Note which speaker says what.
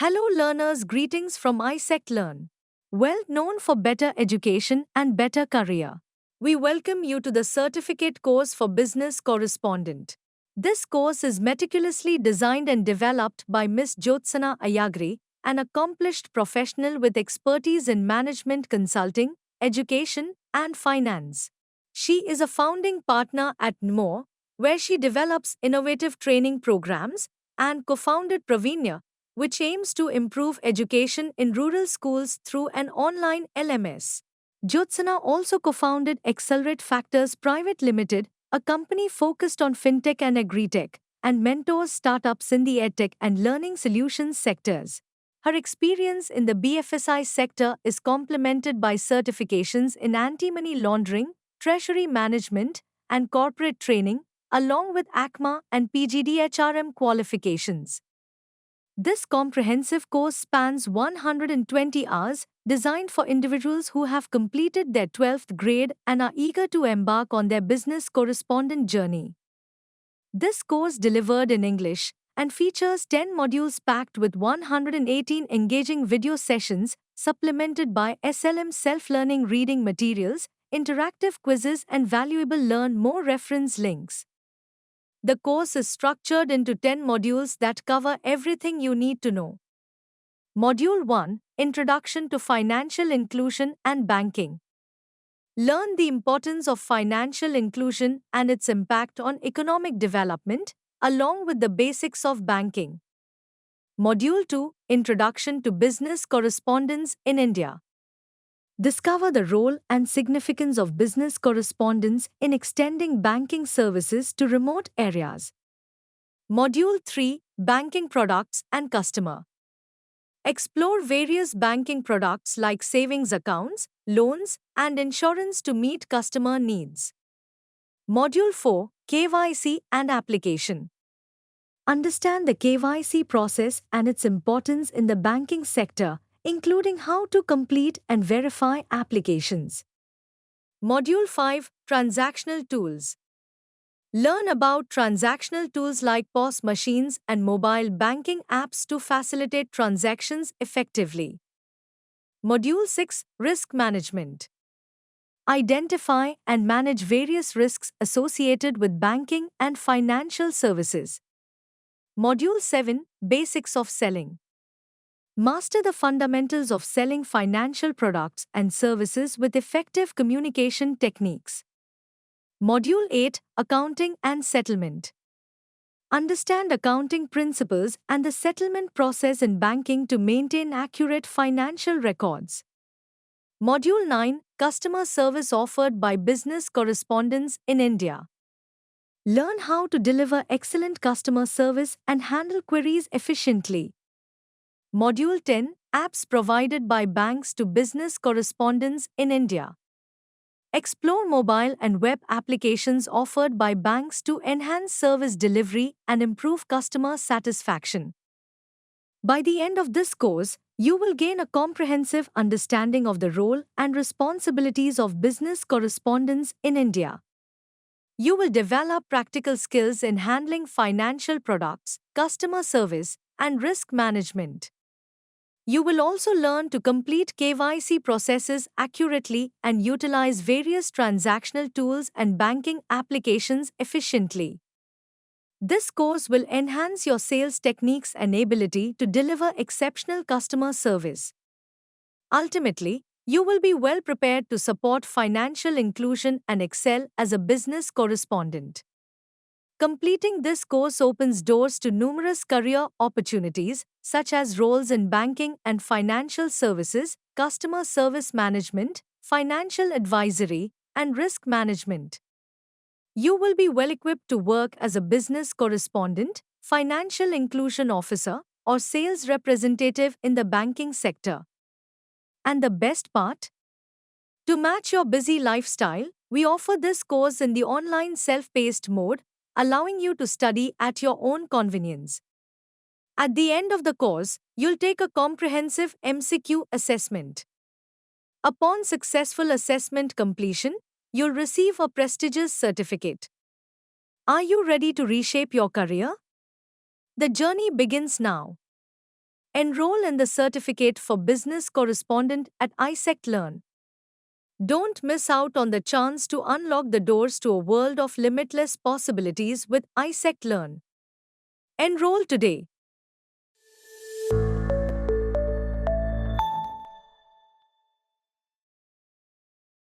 Speaker 1: Hello learners, greetings from ISEC Learn. Well known for better education and better career. We welcome you to the certificate course for business correspondent. This course is meticulously designed and developed by Ms. Jyotsana Ayagri, an accomplished professional with expertise in management consulting, education, and finance. She is a founding partner at NMO, where she develops innovative training programs, and co-founded Praveenya, which aims to improve education in rural schools through an online LMS. Jyotsana also co-founded Accelerate Factors Private Limited, a company focused on fintech and agritech, and mentors startups in the edtech and learning solutions sectors. Her experience in the BFSI sector is complemented by certifications in anti-money laundering, treasury management, and corporate training, along with ACMA and PGDHRM qualifications. This comprehensive course spans 120 hours, designed for individuals who have completed their 12th grade and are eager to embark on their business correspondent journey. This course delivered in English and features 10 modules packed with 118 engaging video sessions, supplemented by SLM self-learning reading materials, interactive quizzes and valuable learn more reference links. The course is structured into 10 modules that cover everything you need to know. Module 1, Introduction to Financial Inclusion and Banking. Learn the importance of financial inclusion and its impact on economic development, along with the basics of banking. Module 2, Introduction to Business Correspondence in India. Discover the role and significance of business correspondence in extending banking services to remote areas. Module 3, Banking Products and Customer. Explore various banking products like savings accounts, loans, and insurance to meet customer needs. Module 4, KYC and Application. Understand the KYC process and its importance in the banking sector, including how to complete and verify applications. Module 5, Transactional Tools. Learn about transactional tools like POS machines and mobile banking apps to facilitate transactions effectively. Module 6, Risk Management. Identify and manage various risks associated with banking and financial services. Module 7, Basics of Selling. Master the fundamentals of selling financial products and services with effective communication techniques. Module 8, Accounting and Settlement. Understand accounting principles and the settlement process in banking to maintain accurate financial records. Module 9, Customer Service offered by business correspondents in India. Learn how to deliver excellent customer service and handle queries efficiently. Module 10, Apps provided by banks to business correspondents in India. Explore mobile and web applications offered by banks to enhance service delivery and improve customer satisfaction. By the end of this course, you will gain a comprehensive understanding of the role and responsibilities of business correspondents in India. You will develop practical skills in handling financial products, customer service, and risk management. You will also learn to complete KYC processes accurately and utilize various transactional tools and banking applications efficiently. This course will enhance your sales techniques and ability to deliver exceptional customer service. Ultimately, you will be well prepared to support financial inclusion and excel as a business correspondent. Completing this course opens doors to numerous career opportunities, such as roles in banking and financial services, customer service management, financial advisory, and risk management. You will be well equipped to work as a business correspondent, financial inclusion officer, or sales representative in the banking sector. And the best part? To match your busy lifestyle, we offer this course in the online self-paced mode, allowing you to study at your own convenience. At the end of the course, you'll take a comprehensive MCQ assessment. Upon successful assessment completion, you'll receive a prestigious certificate. Are you ready to reshape your career? The journey begins now. Enroll in the Certificate for Business Correspondent at iSect Learn. Don't miss out on the chance to unlock the doors to a world of limitless possibilities with iSect Learn. Enroll today.